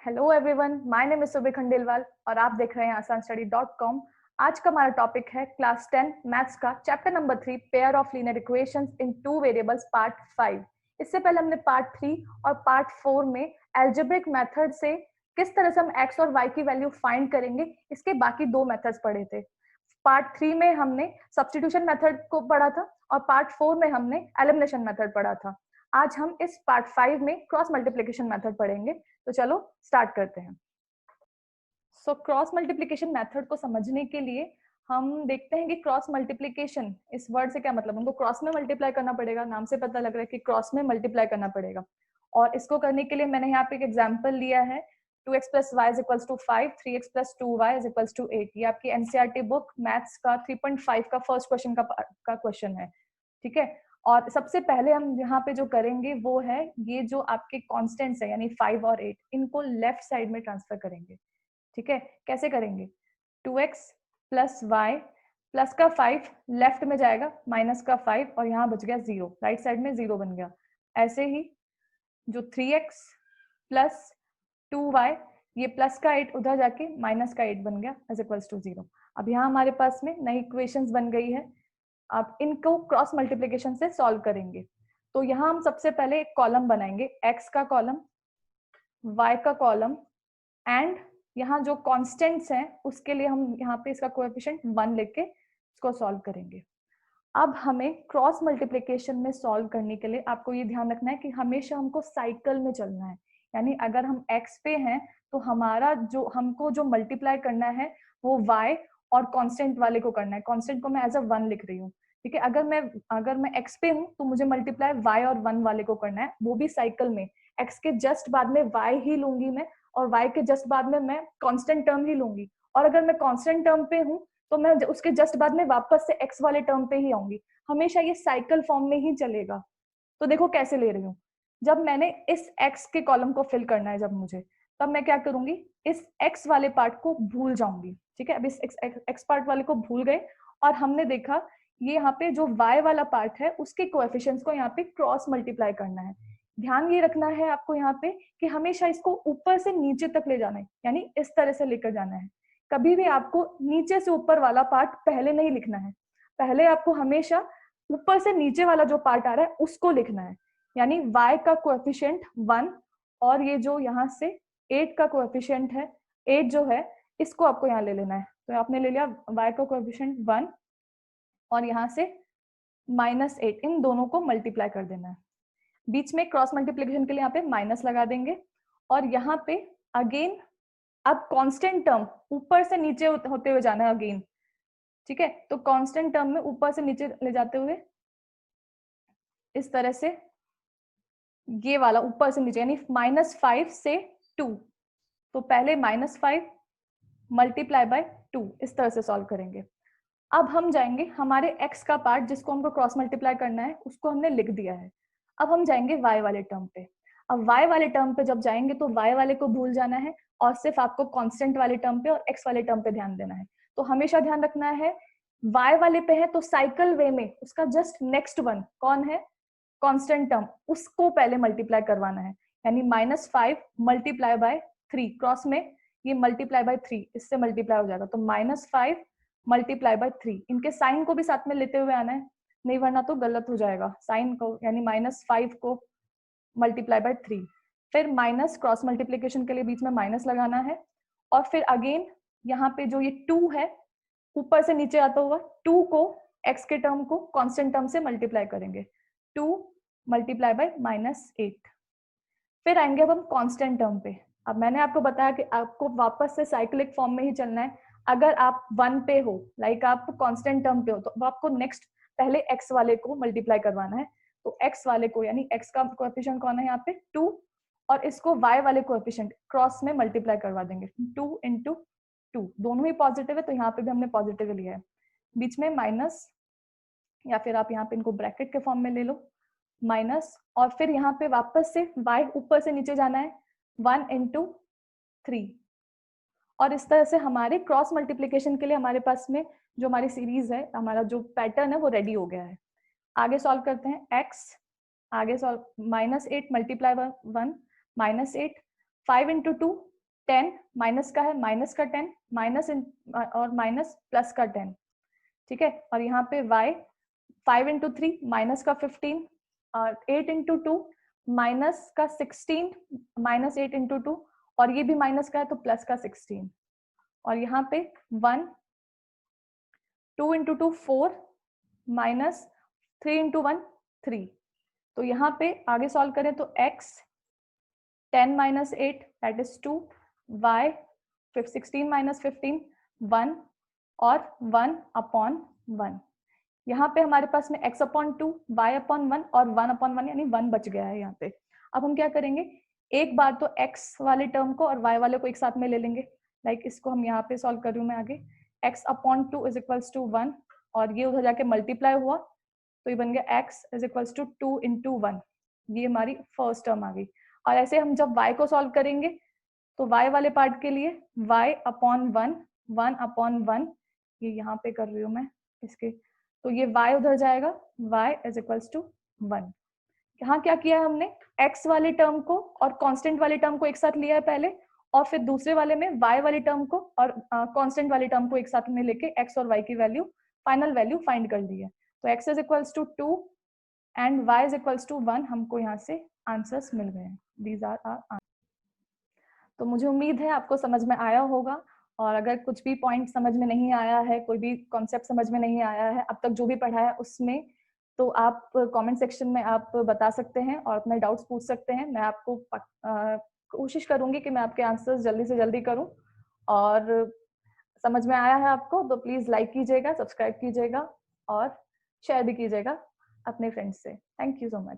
Hello everyone, my name is सुबह खंडेलवाल और आप देख रहे हैं asanstudy.com। आज का हमारा टॉपिक है क्लास 10 मैथ्स का chapter number 3 pair of linear equations in two variables part 5। इससे पहले हमने पार्ट 3 और पार्ट 4 में एल्जेब्रिक मेथड से किस तरह से हम एक्स और वाई की वैल्यू फाइंड करेंगे इसके बाकी दो मेथड्स पढ़े थे। पार्ट 3 में हमने सब्स्टिट्यूशन मेथड को पढ़ा था और पार्ट 4 में हमने एलिमिनेशन मेथड पढ़ा था। आज हम इस पार्ट 5 में क्रॉस मल्टीप्लिकेशन मेथड पढ़ेंगे। तो चलो स्टार्ट करते हैं। सो क्रॉस मल्टीप्लिकेशन मेथड को समझने के लिए हम देखते हैं कि क्रॉस मल्टीप्लिकेशन इस वर्ड से क्या मतलब। हमको क्रॉस में मल्टीप्लाई करना पड़ेगा, नाम से पता लग रहा है कि क्रॉस में मल्टीप्लाई करना पड़ेगा। और इसको करने के लिए मैंने यहाँ पे एक एग्जाम्पल लिया है 2x + y = 5, 3x + 2y = 8। ये आपकी एनसीईआरटी बुक मैथ्स का 3.5 का फर्स्ट क्वेश्चन का क्वेश्चन है, ठीक है। और सबसे पहले हम यहाँ पे जो करेंगे वो है ये जो आपके कॉन्स्टेंट्स है यानी 5 और 8, इनको लेफ्ट साइड में ट्रांसफर करेंगे, ठीक है। कैसे करेंगे? 2x + y प्लस का 5 लेफ्ट में जाएगा, माइनस का 5 और यहाँ बच गया 0, राइट साइड में 0 बन गया। ऐसे ही जो 3x + 2y, ये प्लस का 8 उधर जाके माइनस का 8 बन गया = 0। अब यहाँ हमारे पास में नई इक्वेशंस बन गई है। अब इनको क्रॉस मल्टीप्लिकेशन से सॉल्व करेंगे। तो यहाँ हम सबसे पहले एक कॉलम बनाएंगे, x का कॉलम, y का कॉलम एंड यहाँ जो कांस्टेंट्स हैं उसके लिए हम यहाँ पे इसका कोएफिशिएंट 1 लेके इसको सॉल्व करेंगे। अब हमें क्रॉस मल्टीप्लिकेशन में सॉल्व करने के लिए आपको ये ध्यान रखना है कि हमेशा हमको साइकिल में चलना है। यानी अगर हम x पे हैं तो हमारा जो हमको जो मल्टीप्लाई करना है वो y और कांस्टेंट वाले को करना है। कांस्टेंट को मैं एज अ 1 लिख रही हूँ, ठीक है। अगर मैं x पे हूँ तो मुझे मल्टीप्लाई y और 1 वाले को करना है, वो भी साइकिल में। x के जस्ट बाद में y ही लूंगी मैं और y के जस्ट बाद में मैं कांस्टेंट टर्म ही लूंगी। और अगर मैं कांस्टेंट टर्म पे हूँ तो मैं उसके जस्ट बाद में वापस से x वाले टर्म पे ही आऊंगी। हमेशा ये साइकिल फॉर्म में ही चलेगा। तो देखो कैसे ले रही हूँ। जब मैंने इस x के कॉलम को फिल करना है जब मुझे, तब मैं क्या करूंगी, इस x वाले पार्ट को भूल जाऊंगी, ठीक है। अब इस x पार्ट वाले को भूल गए और हमने देखा ये यहाँ पे जो y वाला पार्ट है उसके कोएफिशिएंट्स को यहाँ पे क्रॉस मल्टीप्लाई करना है। ध्यान ये रखना है आपको यहाँ पे कि हमेशा इसको ऊपर से नीचे तक ले जाना है, यानी इस तरह से लेकर जाना है। कभी भी आपको नीचे से ऊपर वाला पार्ट पहले नहीं लिखना है, पहले आपको हमेशा ऊपर से नीचे वाला जो पार्ट आ रहा है उसको लिखना है। यानी y का कोएफिशिएंट 1 और ये जो यहाँ से 8 का कोएफिशिएंट है, 8 जो है इसको आपको यहाँ ले लेना है। तो आपने ले लिया y का कोएफिशिएंट 1 और यहाँ से -8, इन दोनों को मल्टीप्लाई कर देना है। बीच में क्रॉस मल्टीप्लिकेशन के लिए यहाँ पे माइनस लगा देंगे और यहाँ पे अगेन अब कांस्टेंट टर्म ऊपर से नीचे होते हुए जाना है अगेन, ठीक है। तो कांस्टेंट टर्म में ऊपर से नीचे ले जाते हुए इस तरह से ये वाला ऊपर से नीचे यानी -5 से 2। तो पहले -5 × 2 इस तरह से सॉल्व करेंगे। अब हम जाएंगे हमारे x का पार्ट जिसको हमको क्रॉस मल्टीप्लाई करना है उसको हमने लिख दिया है। अब हम जाएंगे y वाले टर्म पे। अब y वाले टर्म पे जब जाएंगे तो y वाले को भूल जाना है और सिर्फ आपको कांस्टेंट वाले टर्म पे और x वाले टर्म पे ध्यान देना है। तो हमेशा ध्यान रखना है y वाले पे है तो साइकिल वे में उसका जस्ट नेक्स्ट वन कौन है, कांस्टेंट टर्म, उसको पहले मल्टीप्लाई करवाना है। यानी -5 × 3, क्रॉस में ये ×3, इससे मल्टीप्लाई हो जाएगा। तो -5 × 3, इनके साइन को भी साथ में लेते हुए आना है, नहीं वरना तो गलत हो जाएगा साइन को। यानी -5 को × 3, फिर माइनस क्रॉस मल्टीप्लिकेशन के लिए बीच में माइनस लगाना है और फिर अगेन यहाँ पे जो ये 2 है ऊपर से नीचे आता हुआ 2 को x के टर्म को कांस्टेंट टर्म से मल्टीप्लाई करेंगे, 2 × -8। फिर आएंगे अब हम कांस्टेंट टर्म पे। अब मैंने आपको बताया कि आपको वापस से साइक्लिक फॉर्म में ही चलना है। अगर आप 1 पे हो, लाइक आप कांस्टेंट टर्म पे हो, तो आपको नेक्स्ट पहले x वाले को मल्टीप्लाई करवाना है। तो x वाले को यानी x का कोएफिशिएंट कौन है यहाँ पे 2 और इसको y वाले कोएफिशिएंट क्रॉस में मल्टीप्लाई करवा देंगे, 2 × 2, दोनों ही पॉजिटिव है तो यहाँ पे भी हमने पॉजिटिव लिया है। बीच में माइनस या फिर आप यहाँ पे इनको ब्रैकेट के फॉर्म में ले लो, माइनस और फिर यहाँ पे वापस से y ऊपर से नीचे जाना है 1 × 3। और इस तरह से हमारे क्रॉस मल्टीप्लिकेशन के लिए हमारे पास में जो हमारी सीरीज है, हमारा जो पैटर्न है वो रेडी हो गया है। आगे सॉल्व करते हैं x, आगे सॉल्व -8 × 1 -8, 5 × 2 10 माइनस का है, माइनस का 10 माइनस और माइनस प्लस का 10, ठीक है। और यहाँ पे y 5 इंटू 3 माइनस का 15 और 8 इंटू 2 माइनस का 16 माइनस 8 इंटू 2 और ये भी माइनस का है तो प्लस का 16 और यहाँ पे 1 2 इंटू 2 4 माइनस 3 इंटू 1 3। तो यहाँ पे आगे सॉल्व करें तो x 10 minus 8 that is 2, y 16 minus 15 1 और 1 अपॉन 1। यहाँ पे हमारे पास में x अपॉन 2 y अपॉन 1 और 1 अपॉन 1 यानी 1 बच गया है यहाँ पे। अब हम क्या करेंगे, एक बार तो x वाले टर्म को और y वाले को एक साथ में ले लेंगे। लाइक इसको हम यहाँ पे सॉल्व कर रही हूँ मैं आगे, x upon 2 is equals to 1 और ये उधर जाके मल्टीप्लाई हुआ तो ये बन गया x is equals to 2 into 1, ये हमारी फर्स्ट टर्म आ गई। और ऐसे हम जब y को सॉल्व करेंगे तो y वाले पार्ट के लिए y अपॉन 1 1 अपॉन 1, ये यहाँ पे कर रही हूँ मैं इसके, तो ये y उधर जाएगा, y इज इक्वल्स टू 1। यहाँ क्या किया है हमने, x वाले टर्म को और कांस्टेंट वाले टर्म को एक साथ लिया है पहले और फिर दूसरे वाले में y वाले टर्म को और कांस्टेंट वाले टर्म को एक साथ में लेके x और y की वैल्यू, फाइनल वैल्यू फाइंड कर ली है। तो x is equals to 2 and y is equals to 1, हमको यहाँ से आंसर्स मिल गए हैं। These are our. तो मुझे उम्मीद है आपको समझ में आया होगा और अगर कुछ भी पॉइंट समझ में नहीं आया है, कोई भी कॉन्सेप्ट समझ में नहीं आया है अब तक जो भी पढ़ा है उसमें, तो आप कमेंट सेक्शन में आप बता सकते हैं और अपने डाउट्स पूछ सकते हैं। मैं आपको कोशिश करूंगी कि मैं आपके आंसर्स जल्दी से जल्दी करूं। और समझ में आया है आपको तो प्लीज लाइक कीजिएगा, सब्सक्राइब कीजिएगा और शेयर भी कीजिएगा अपने फ्रेंड्स से। Thank you so much.